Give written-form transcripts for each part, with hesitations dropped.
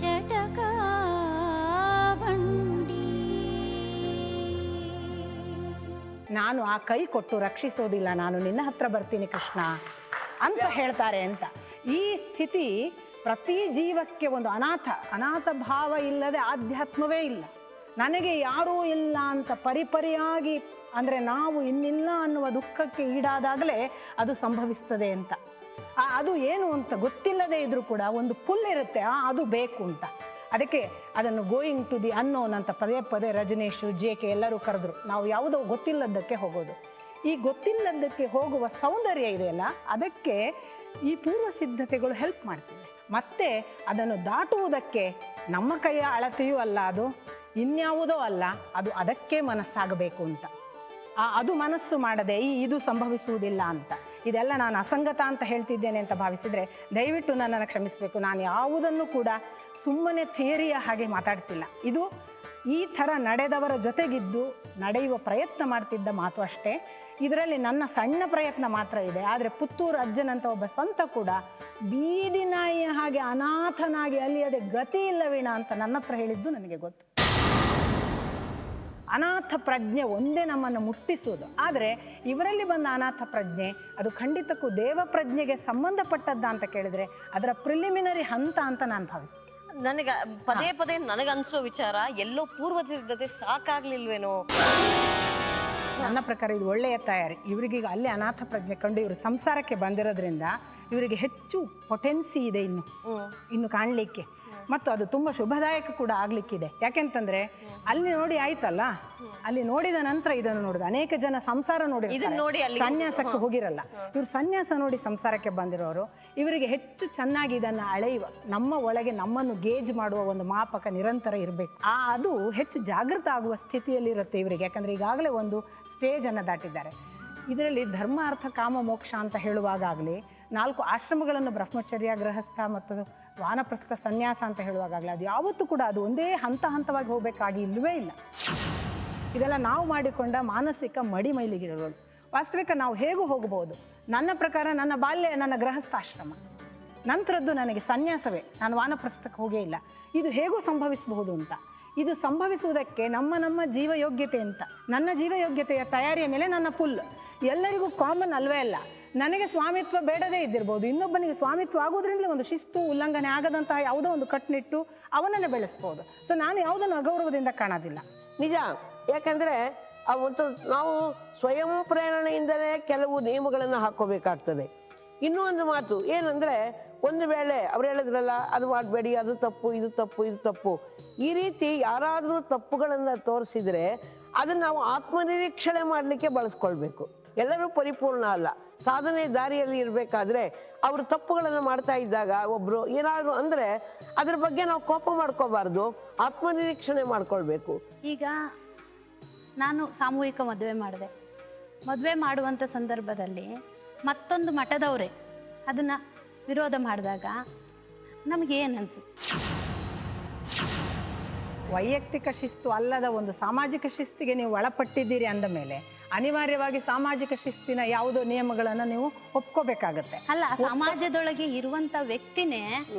ಜಟಕ ನಾನು ಆ ಕೈ ಕೊಟ್ಟು ರಕ್ಷಿಸೋದಿಲ್ಲ, ನಾನು ನಿನ್ನ ಹತ್ರ ಬರ್ತೀನಿ ಕೃಷ್ಣ ಅಂತ ಹೇಳ್ತಾರೆ ಅಂತ. ಈ ಸ್ಥಿತಿ ಪ್ರತಿ ಜೀವಕ್ಕೆ ಒಂದು ಅನಾಥ ಭಾವ ಇಲ್ಲದೆ ಆಧ್ಯಾತ್ಮವೇ ಇಲ್ಲ. ನನಗೆ ಯಾರೂ ಇಲ್ಲ ಅಂತ ಪರಿಪರಿಯಾಗಿ ಅಂದ್ರೆ ನಾವು ಇನ್ನಿಲ್ಲ ಅನ್ನುವ ದುಃಖಕ್ಕೆ ಈಡಾದಾಗಲೇ ಅದು ಸಂಭವಿಸ್ತದೆ ಅಂತ. ಅದು ಏನು ಅಂತ ಗೊತ್ತಿಲ್ಲದೆ ಇದ್ರೂ ಕೂಡ ಒಂದು ಪುಲ್ ಇರುತ್ತೆ, ಅದು ಬೇಕು ಅಂತ. ಅದಕ್ಕೆ ಅದನ್ನು ಗೋಯಿಂಗ್ ಟು ದಿ ಅನ್ನೋನ್ ಅಂತ ಪದೇ ಪದೇ ರಜನೀಶ್ JK ಎಲ್ಲರೂ ಕರೆದ್ರು. ನಾವು ಯಾವುದೋ ಗೊತ್ತಿಲ್ಲದಕ್ಕೆ ಹೋಗೋದು. ಈ ಗೊತ್ತಿಲ್ಲದಕ್ಕೆ ಹೋಗುವ ಸೌಂದರ್ಯ ಇದೆಯಲ್ಲ, ಅದಕ್ಕೆ ಈ ಪೂರ್ವ ಸಿದ್ಧತೆಗಳು ಹೆಲ್ಪ್ ಮಾಡ್ತಿವೆ. ಮತ್ತೆ ಅದನ್ನು ದಾಟುವುದಕ್ಕೆ ನಮ್ಮ ಕೈಯ ಅಳತೆಯೂ ಅಲ್ಲ, ಅದು ಇನ್ಯಾವುದೋ ಅಲ್ಲ, ಅದು ಅದಕ್ಕೆ ಮನಸ್ಸಾಗಬೇಕು ಅಂತ. ಅದು ಮನಸ್ಸು ಮಾಡದೆ ಇದು ಸಂಭವಿಸುವುದಿಲ್ಲ ಅಂತ. ಇದೆಲ್ಲ ನಾನು ಅಸಂಗತ ಅಂತ ಹೇಳ್ತಿದ್ದೇನೆ ಅಂತ ಭಾವಿಸಿದ್ರೆ ದಯವಿಟ್ಟು ನನ್ನನ್ನು ಕ್ಷಮಿಸಬೇಕು. ನಾನು ಯಾವುದನ್ನು ಕೂಡ ಸುಮ್ಮನೆ ಥಿಯರಿಯ ಹಾಗೆ ಮಾತಾಡ್ತಿಲ್ಲ. ಇದು ಈ ಥರ ನಡೆದವರ ಜೊತೆಗಿದ್ದು ನಡೆಯುವ ಪ್ರಯತ್ನ ಮಾಡ್ತಿದ್ದ ಮಾತು ಅಷ್ಟೇ. ಇದರಲ್ಲಿ ನನ್ನ ಸಣ್ಣ ಪ್ರಯತ್ನ ಮಾತ್ರ ಇದೆ. ಆದರೆ ಪುತ್ತೂರು ಅಜ್ಜನಂತ ಒಬ್ಬ ಸಂತ ಕೂಡ ಬೀದಿ ನಾಯಿಯ ಹಾಗೆ ಅನಾಥನಾಗಿ ಅಲಿಯದೆ ಗತಿ ಇಲ್ಲವೀಣ ಅಂತ ನನ್ನ ಹತ್ರ ಹೇಳಿದ್ದು ನನಗೆ ಗೊತ್ತು. ಅನಾಥ ಪ್ರಜ್ಞೆ ಒಂದೇ ನಮ್ಮನ್ನು ಮುಟ್ಟಿಸುವುದು. ಆದರೆ ಇವರಲ್ಲಿ ಬಂದ ಅನಾಥ ಪ್ರಜ್ಞೆ ಅದು ಖಂಡಿತಕ್ಕೂ ದೇವ ಪ್ರಜ್ಞೆಗೆ ಸಂಬಂಧಪಟ್ಟದ್ದ ಅಂತ ಕೇಳಿದ್ರೆ ಅದರ ಪ್ರಿಲಿಮಿನರಿ ಹಂತ ಅಂತ ನಾನು ಭಾವಿಸ್ತೀನಿ. ನನಗೆ ಪದೇ ಪದೇ ನನಗನ್ಸೋ ವಿಚಾರ, ಎಲ್ಲೋ ಪೂರ್ವ ಸಿದ್ಧತೆ ಸಾಕಾಗ್ಲಿಲ್ವೇನೋ. ನನ್ನ ಪ್ರಕಾರ ಇದು ಒಳ್ಳೆಯ ತಯಾರಿ. ಇವರಿಗೀಗ ಅಲ್ಲೇ ಅನಾಥ ಪ್ರಜ್ಞೆ ಕಂಡು ಇವರು ಸಂಸಾರಕ್ಕೆ ಬಂದಿರೋದ್ರಿಂದ ಇವರಿಗೆ ಹೆಚ್ಚು ಪೊಟೆನ್ಸಿ ಇದೆ ಇನ್ನು ಕಾಣ್ಲಿಕ್ಕೆ. ಮತ್ತು ಅದು ತುಂಬಾ ಶುಭದಾಯಕ ಕೂಡ ಆಗ್ಲಿಕ್ಕಿದೆ. ಯಾಕೆಂತಂದ್ರೆ ಅಲ್ಲಿ ನೋಡಿ ಆಯ್ತಲ್ಲ, ಅಲ್ಲಿ ನೋಡಿದ ನಂತರ ಇದನ್ನು ನೋಡಿದ ಅನೇಕ ಜನ ಸಂಸಾರ ನೋಡಿ ಸನ್ಯಾಸಕ್ಕೆ ಹೋಗಿರಲ್ಲ. ಇವ್ರು ಸನ್ಯಾಸ ನೋಡಿ ಸಂಸಾರಕ್ಕೆ ಬಂದಿರೋರು. ಇವರಿಗೆ ಹೆಚ್ಚು ಚೆನ್ನಾಗಿ ಇದನ್ನ ಅಳೆಯುವ, ನಮ್ಮ ಒಳಗೆ ನಮ್ಮನ್ನು ಗೇಜ್ ಮಾಡುವ ಒಂದು ಮಾಪಕ ನಿರಂತರ ಇರಬೇಕು. ಅದು ಹೆಚ್ಚು ಜಾಗೃತ ಆಗುವ ಸ್ಥಿತಿಯಲ್ಲಿ ಇರುತ್ತೆ ಇವರಿಗೆ. ಯಾಕಂದ್ರೆ ಈಗಾಗಲೇ ಒಂದು ಸ್ಟೇಜ್ ಅನ್ನ ದಾಟಿದ್ದಾರೆ. ಇದರಲ್ಲಿ ಧರ್ಮ ಅರ್ಥ ಕಾಮ ಮೋಕ್ಷ ಅಂತ ಹೇಳುವಾಗಲಿ, 4 ಆಶ್ರಮಗಳನ್ನು ಬ್ರಹ್ಮಚರ್ಯ, ಗೃಹಸ್ಥ ಮತ್ತು ವಾನಪ್ರಸ್ಥ ಸನ್ಯಾಸ ಅಂತ ಹೇಳುವಾಗಲೇ ಅದು ಯಾವತ್ತೂ ಕೂಡ ಅದು ಒಂದೇ ಹಂತ ಹಂತವಾಗಿ ಹೋಗಬೇಕಾಗಿ ಇಲ್ಲವೇ ಇಲ್ಲ. ಇದೆಲ್ಲ ನಾವು ಮಾಡಿಕೊಂಡ ಮಾನಸಿಕ ಮೈಲಿಗಿರೋದು. ವಾಸ್ತವಿಕ ನಾವು ಹೇಗೂ ಹೋಗಬಹುದು. ನನ್ನ ಪ್ರಕಾರ ನನ್ನ ಬಾಲ್ಯ ನನ್ನ ಗೃಹಸ್ಥಾಶ್ರಮ, ನಂತರದ್ದು ನನಗೆ ಸನ್ಯಾಸವೇ, ನಾನು ವಾನಪ್ರಸ್ಥಕ್ಕೆ ಹೋಗೇ ಇಲ್ಲ. ಇದು ಹೇಗೂ ಸಂಭವಿಸಬಹುದು ಅಂತ. ಇದು ಸಂಭವಿಸುವುದಕ್ಕೆ ನಮ್ಮ ಜೀವಯೋಗ್ಯತೆ ಅಂತ, ನನ್ನ ಜೀವಯೋಗ್ಯತೆಯ ತಯಾರಿಯ ಮೇಲೆ ನನ್ನ ಪುಲ್ ಎಲ್ಲರಿಗೂ ಕಾಮನ್ ಅಲ್ವೇ ಅಲ್ಲ. ನನಗೆ ಸ್ವಾಮಿತ್ವ ಬೇಡದೇ ಇದ್ದಿರ್ಬೋದು, ಇನ್ನೊಬ್ಬನಿಗೆ ಸ್ವಾಮಿತ್ವ ಆಗೋದ್ರಿಂದಲೇ ಒಂದು ಶಿಸ್ತು ಉಲ್ಲಂಘನೆ ಆಗದಂತಹ ಯಾವುದೋ ಒಂದು ಕಟ್ಟುನಿಟ್ಟು ಅವನನ್ನು ಬೆಳೆಸ್ಬೋದು. ಸೊ ನಾನು ಯಾವುದನ್ನು ಅಗೌರವದಿಂದ ಕಾಣೋದಿಲ್ಲ. ನಿಜ. ಯಾಕಂದ್ರೆ ನಾವು ಸ್ವಯಂ ಪ್ರೇರಣೆಯಿಂದಲೇ ಕೆಲವು ನಿಯಮಗಳನ್ನು ಹಾಕೋಬೇಕಾಗ್ತದೆ. ಇನ್ನೂ ಒಂದು ಮಾತು ಏನಂದ್ರೆ, ಒಂದು ವೇಳೆ ಅವ್ರು ಹೇಳಿದ್ರಲ್ಲ, ಅದು ಮಾಡಬೇಡಿ, ಅದು ತಪ್ಪು, ಇದು ತಪ್ಪು, ಇದು ತಪ್ಪು, ಈ ರೀತಿ ಯಾರಾದ್ರೂ ತಪ್ಪುಗಳನ್ನ ತೋರಿಸಿದ್ರೆ ಅದನ್ನ ನಾವು ಆತ್ಮನಿರೀಕ್ಷಣೆ ಮಾಡ್ಲಿಕ್ಕೆ ಬಳಸ್ಕೊಳ್ಬೇಕು. ಎಲ್ಲರೂ ಪರಿಪೂರ್ಣ ಅಲ್ಲ. ಸಾಧನೆ ದಾರಿಯಲ್ಲಿ ಇರ್ಬೇಕಾದ್ರೆ ಅವ್ರು ತಪ್ಪುಗಳನ್ನ ಮಾಡ್ತಾ ಇದ್ದಾಗ ಒಬ್ರು ಏನಾದ್ರು ಅಂದ್ರೆ ಅದ್ರ ಬಗ್ಗೆ ನಾವು ಕೋಪ ಮಾಡ್ಕೋಬಾರ್ದು, ಆತ್ಮನಿರೀಕ್ಷಣೆ ಮಾಡ್ಕೊಳ್ಬೇಕು. ಈಗ ನಾನು ಸಾಮೂಹಿಕ ಮದುವೆ ಮಾಡುವಂತ ಸಂದರ್ಭದಲ್ಲಿ ಮತ್ತೊಂದು ಮಠದವರೇ ಅದನ್ನ ವಿರೋಧ ಮಾಡಿದಾಗ ನಮ್ಗೆ ಏನ್ ಅನ್ಸುತ್ತೆ? ವೈಯಕ್ತಿಕ ಶಿಸ್ತು ಅಲ್ಲದ ಒಂದು ಸಾಮಾಜಿಕ ಶಿಸ್ತಿಗೆ ನೀವು ಒಳಪಟ್ಟಿದ್ದೀರಿ ಅಂದ ಮೇಲೆ ಅನಿವಾರ್ಯವಾಗಿ ಸಾಮಾಜಿಕ ಶಿಸ್ತಿನ ಯಾವುದೋ ನಿಯಮಗಳನ್ನ ನೀವು ಒಪ್ಕೋಬೇಕಾಗತ್ತೆ. ಅಲ್ಲ, ಸಮಾಜದೊಳಗೆ ಇರುವಂತ ವ್ಯಕ್ತಿನೇ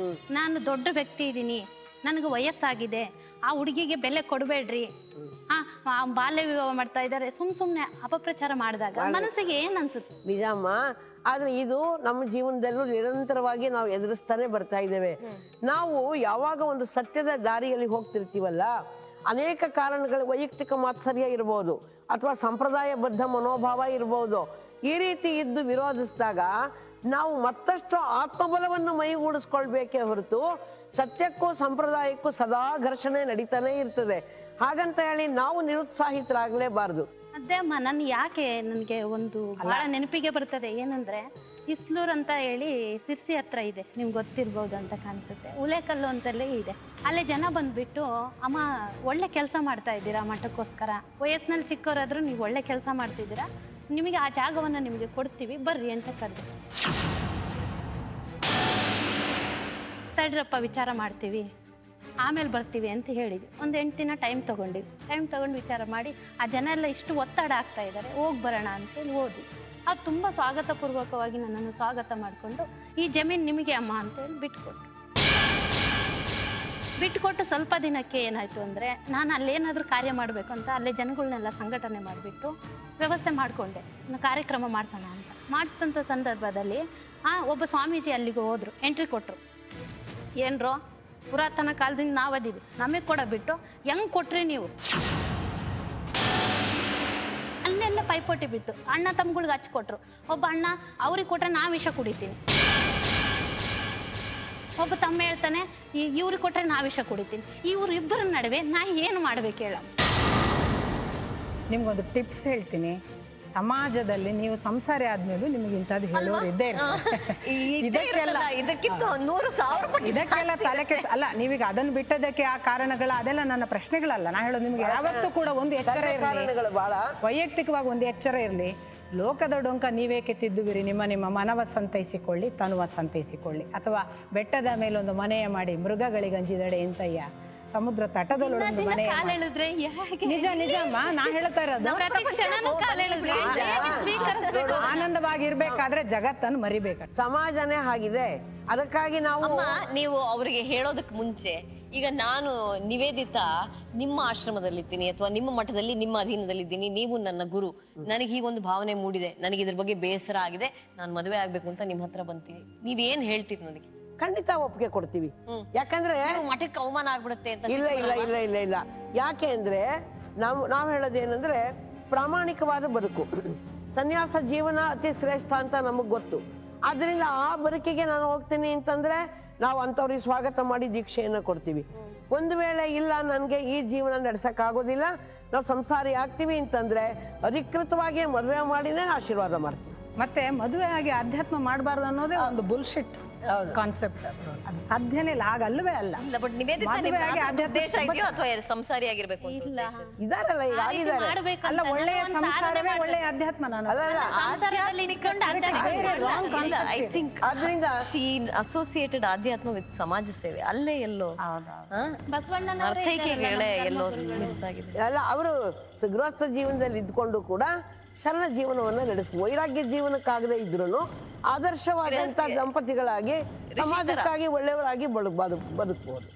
ನಾನು ದೊಡ್ಡ ವ್ಯಕ್ತಿ ಇದ್ದೀನಿ, ನನಗೆ ವಯಸ್ಸಾಗಿದೆ, ಆ ಹುಡುಗಿಗೆ ಬೆಲೆ ಕೊಡಬೇಡ್ರಿ, ಬಾಲ್ಯ ವಿವಾಹ ಮಾಡ್ತಾ ಇದ್ದಾರೆ, ಸುಮ್ನೆ ಅಪಪ್ರಚಾರ ಮಾಡಿದಾಗ ಮನಸ್ಸಿಗೆ ಏನ್ ಅನ್ಸುತ್ತೆ? ನಿಜಮ್ಮ. ಆದ್ರೆ ಇದು ನಮ್ಮ ಜೀವನದಲ್ಲೂ ನಿರಂತರವಾಗಿ ನಾವು ಎದುರಿಸ್ತಾನೆ ಬರ್ತಾ ಇದ್ದೇವೆ. ನಾವು ಯಾವಾಗ ಒಂದು ಸತ್ಯದ ದಾರಿಯಲ್ಲಿ ಹೋಗ್ತಿರ್ತೀವಲ್ಲ, ಅನೇಕ ಕಾರಣಗಳು, ವೈಯಕ್ತಿಕ ಮಾತ್ಸರ್ಯ ಇರ್ಬೋದು ಅಥವಾ ಸಂಪ್ರದಾಯಬದ್ಧ ಮನೋಭಾವ ಇರ್ಬೋದು, ಈ ರೀತಿ ಇದ್ದು ವಿರೋಧಿಸಿದಾಗ ನಾವು ಮತ್ತಷ್ಟು ಆತ್ಮಬಲವನ್ನು ಮೈಗೂಡಿಸ್ಕೊಳ್ಬೇಕೇ ಹೊರತು ಸತ್ಯಕ್ಕೂ ಸಂಪ್ರದಾಯಕ್ಕೂ ಸದಾ ಘರ್ಷಣೆ ನಡೀತಾನೆ ಇರ್ತದೆ. ಹಾಗಂತ ಹೇಳಿ ನಾವು ನಿರುತ್ಸಾಹಿತರಾಗಲೇಬಾರದು. ಅದೇ ಅಮ್ಮ, ನನಗೆ ಒಂದು ಬಹಳ ನೆನಪಿಗೆ ಬರ್ತದೆ. ಏನಂದ್ರೆ, ಇಸ್ಲೂರ್ ಅಂತ ಹೇಳಿ ಸಿರ್ಸಿ ಹತ್ರ ಇದೆ, ನಿಮ್ಗೆ ಗೊತ್ತಿರ್ಬೋದು ಅಂತ ಕಾಣಿಸುತ್ತೆ. ಉಲೇಕಲ್ಲು ಅಂತಲೇ ಇದೆ. ಅಲ್ಲೇ ಜನ ಬಂದ್ಬಿಟ್ಟು, ಅಮ್ಮ ಒಳ್ಳೆ ಕೆಲಸ ಮಾಡ್ತಾ ಇದ್ದೀರಾ ಮಠಕ್ಕೋಸ್ಕರ, ವಯಸ್ಸಿನಲ್ಲಿ ಚಿಕ್ಕವರಾದ್ರೂ ನೀವು ಒಳ್ಳೆ ಕೆಲಸ ಮಾಡ್ತಿದ್ದೀರಾ, ನಿಮಗೆ ಆ ಜಾಗವನ್ನ ನಿಮಗೆ ಕೊಡ್ತೀವಿ ಬರ್ರಿ ಅಂತ ಕರೆದ್ರು. ತಡ್ರಪ್ಪ ವಿಚಾರ ಮಾಡ್ತೀವಿ, ಆಮೇಲೆ ಬರ್ತೀವಿ ಅಂತ ಹೇಳಿದ್ವಿ. ಒಂದು 8 ದಿನ ಟೈಮ್ ತಗೊಂಡು ವಿಚಾರ ಮಾಡಿ, ಆ ಜನ ಎಲ್ಲ ಇಷ್ಟು ಒತ್ತಡ ಆಗ್ತಾ ಇದ್ದಾರೆ, ಹೋಗಿ ಬರೋಣ ಅಂತೇಳಿ ಹೋದ್ವಿ. ಅದು ತುಂಬಾ ಸ್ವಾಗತ ಪೂರ್ವಕವಾಗಿ ನನ್ನನ್ನು ಸ್ವಾಗತ ಮಾಡಿಕೊಂಡು, ಈ ಜಮೀನು ನಿಮಗೆ ಅಮ್ಮ ಅಂತೇಳಿ ಬಿಟ್ಕೊಟ್ರು. ಬಿಟ್ಕೊಟ್ಟು ಸ್ವಲ್ಪ ದಿನಕ್ಕೆ ಏನಾಯ್ತು ಅಂದ್ರೆ ನಾನು ಅಲ್ಲೇನಾದ್ರೂ ಕಾರ್ಯ ಮಾಡ್ಬೇಕು ಅಂತ ಅಲ್ಲೇ ಜನಗಳನ್ನೆಲ್ಲ ಸಂಘಟನೆ ಮಾಡಿಬಿಟ್ಟು ವ್ಯವಸ್ಥೆ ಮಾಡ್ಕೊಂಡೆ, ಕಾರ್ಯಕ್ರಮ ಮಾಡ್ಸೋಣ ಅಂತ ಮಾಡ್ತಂತ ಸಂದರ್ಭದಲ್ಲಿ ಒಬ್ಬ ಸ್ವಾಮೀಜಿ ಅಲ್ಲಿಗೆ ಹೋದ್ರು, ಎಂಟ್ರಿ ಕೊಟ್ರು. ಏನ್ರೋ ಪುರಾತನ ಕಾಲದಿಂದ ನಾವದೀವಿ, ನಮಗೆ ಕೊಡ ಬಿಟ್ಟು ಹೆಂಗ್ ಕೊಟ್ರಿ ನೀವು? ಅಲ್ಲೆಲ್ಲ ಪೈಪೋಟಿ ಬಿತ್ತು. ಅಣ್ಣ ತಮ್ಗಳಿಗೆ ಹಚ್ಕೊಟ್ರು. ಒಬ್ಬ ಅಣ್ಣ ಅವ್ರಿಗೆ ಕೊಟ್ರೆ ನಾ ವಿಷ ಕುಡಿತೀನಿ, ಒಬ್ಬ ತಮ್ಮ ಹೇಳ್ತಾನೆ ಇವ್ರಿಗೆ ಕೊಟ್ರೆ ನಾ ವಿಷ ಕುಡಿತೀನಿ. ಇವ್ರು ಇಬ್ಬರ ನಡುವೆ ನಾ ಏನು ಮಾಡ್ಬೇಕು ಹೇಳ? ನಿಮ್ಗೊಂದು ಟಿಪ್ಸ್ ಹೇಳ್ತೀನಿ. ಸಮಾಜದಲ್ಲಿ ನೀವು ಸಂಸಾರ ಆದ್ಮೇಲೆ ನಿಮ್ಗೆ ಇಂಥದ್ದು ಹೇಳೋರು ಇದ್ದೇ ಇದಕ್ಕಿಂತ 100,000 ಇದಕ್ಕೆಲ್ಲ ತಲೆ ಕೆಟ್ಟ ಅಲ್ಲ. ನೀವೀಗ ಅದನ್ನ ಬಿಟ್ಟದಕ್ಕೆ ಆ ಕಾರಣಗಳ ಅದೆಲ್ಲ ನನ್ನ ಪ್ರಶ್ನೆಗಳಲ್ಲ. ನಾ ಹೇಳೋದು ನಿಮ್ಗೆ ಯಾವತ್ತೂ ಕೂಡ ಒಂದು ಎಚ್ಚರ ಇರಲಿ, ವೈಯಕ್ತಿಕವಾಗಿ ಒಂದು ಎಚ್ಚರ ಇರಲಿ. ಲೋಕದ ಡೊಂಕ ನೀವೇಕೆ ತಿದ್ದುವಿರಿ? ನಿಮ್ಮ ಮನವ ಸಂತೈಸಿಕೊಳ್ಳಿ, ತನುವ ಸಂತೈಸಿಕೊಳ್ಳಿ. ಅಥವಾ ಬೆಟ್ಟದ ಮೇಲೊಂದು ಮನೆಯ ಮಾಡಿ ಮೃಗಗಳಿಗೆ ಅಂಜಿದಡೆ ಎಂತಯ್ಯ, ಸಮುದ್ರ ತಟದಲ್ಲೊಂದು ಮನೆ. ನಿಜ ನಿಜಮ್ಮ, ನಾ ಹೇಳ್ತಾ ಇರೋದು. ಆನಂದವಾಗಿರ್ಬೇಕಾದ್ರೆ ಜಗತ್ತನ್ನು ಮರಿಬೇಕು. ಸಮಾಜನೇ ಆಗಿದೆ. ಅದಕ್ಕಾಗಿ ನೀವು ಅವರಿಗೆ ಹೇಳೋದಕ್ ಮುಂಚೆ, ಈಗ ನಾನು ನಿವೇದಿತಾ ನಿಮ್ಮ ಆಶ್ರಮದಲ್ಲಿದ್ದೀನಿ ಅಥವಾ ನಿಮ್ಮ ಮಠದಲ್ಲಿ ನಿಮ್ಮ ಅಧೀನದಲ್ಲಿದ್ದೀನಿ, ನೀವು ನನ್ನ ಗುರು, ನನಗೆ ಹೀಗೊಂದು ಭಾವನೆ ಮೂಡಿದೆ, ನನಗೆ ಇದ್ರ ಬಗ್ಗೆ ಬೇಸರ ಆಗಿದೆ, ನಾನು ಮದುವೆ ಆಗ್ಬೇಕು ಅಂತ ನಿಮ್ ಹತ್ರ ಬಂತೀನಿ, ನೀವೇನ್ ಹೇಳ್ತೀರಿ? ನನಗೆ ಖಂಡಿತ ಒಪ್ಪಿಗೆ ಕೊಡ್ತೀವಿ. ಯಾಕಂದ್ರೆ ಮಠಕ್ಕೆ ಅವಮಾನ ಆಗ್ಬಿಡುತ್ತೆ ಅಂತ. ಇಲ್ಲ ಇಲ್ಲ ಇಲ್ಲ ಇಲ್ಲ ಇಲ್ಲ. ಯಾಕೆ ಅಂದ್ರೆ ನಾವ್ ಹೇಳೋದೇನಂದ್ರೆ ಪ್ರಾಮಾಣಿಕವಾದ ಬದುಕು, ಸನ್ಯಾಸ ಜೀವನ ಅತಿ ಶ್ರೇಷ್ಠ ಅಂತ ನಮಗ್ ಗೊತ್ತು. ಆದ್ರಿಂದ ಆ ಬದುಕಿಗೆ ನಾನು ಹೋಗ್ತೀನಿ ಅಂತಂದ್ರೆ ನಾವು ಅಂತವ್ರಿಗೆ ಸ್ವಾಗತ ಮಾಡಿ ದೀಕ್ಷೆಯನ್ನ ಕೊಡ್ತೀವಿ. ಒಂದು ವೇಳೆ ಇಲ್ಲ ನನ್ಗೆ ಈ ಜೀವನ ನಡ್ಸಕ್ ಆಗೋದಿಲ್ಲ, ನಾವು ಸಂಸಾರಿ ಆಗ್ತೀವಿ ಅಂತಂದ್ರೆ ಅಧಿಕೃತವಾಗಿ ಮದುವೆ ಮಾಡಿನೇ ಆಶೀರ್ವಾದ ಮಾಡ್ತೀವಿ. ಮತ್ತೆ ಮದುವೆ ಆಗಿ ಅಧ್ಯಾತ್ಮ ಮಾಡಬಾರ್ದು ಅನ್ನೋದೇ ಒಂದು ಬುಲ್ಶಿಟ್ ಕಾನ್ಸೆಪ್ಟ್. ಅದು ಸಾಧ್ಯನೇ ಇಲ್ಲ, ಹಾಗಲ್ಲವೇ ಅಲ್ಲ. ಬಟ್ ನಿವೇದಿತಾ ಉದ್ದೇಶ ಇದೆಯೋ ಅಥವಾ ಸಂಸಾರಿ ಆಗಿರ್ಬೇಕು ಇದಾರಲ್ಲ ಈಗ ಆಗಿದ್ದಾರೆ. ಅಲ್ಲ, ಒಳ್ಳೆಯ ಸಂಸಾರವೇ ಒಳ್ಳೆಯ ಅಧ್ಯಾತ್ಮ. ನಾನು ಐ ಥಿಂಕ್ ಆದ್ರಿಂದ ಶಿ ಅಸೋಸಿಯೇಟೆಡ್ ಆಧ್ಯಾತ್ಮ ವಿತ್ ಸಮಾಜ ಸೇವೆ. ಅಲ್ಲೇ ಎಲ್ಲೋ ಎಲ್ಲೋ ಮಿಸ್ ಆಗಿದೆ. ಅಲ್ಲ, ಅವರು ಗೃಹಸ್ಥ ಜೀವನದಲ್ಲಿ ಇದ್ಕೊಂಡು ಕೂಡ ಶರಣ ಜೀವನವನ್ನ ನಡೆಸಿ ವೈರಾಗ್ಯ ಜೀವನಕ್ಕಾಗದೇ ಇದ್ರು ಆದರ್ಶವಾದಂತ ದಂಪತಿಗಳಾಗಿ ಸಮಾಜಕ್ಕಾಗಿ ಒಳ್ಳೆಯವರಾಗಿ ಬದುಕಬಹುದು.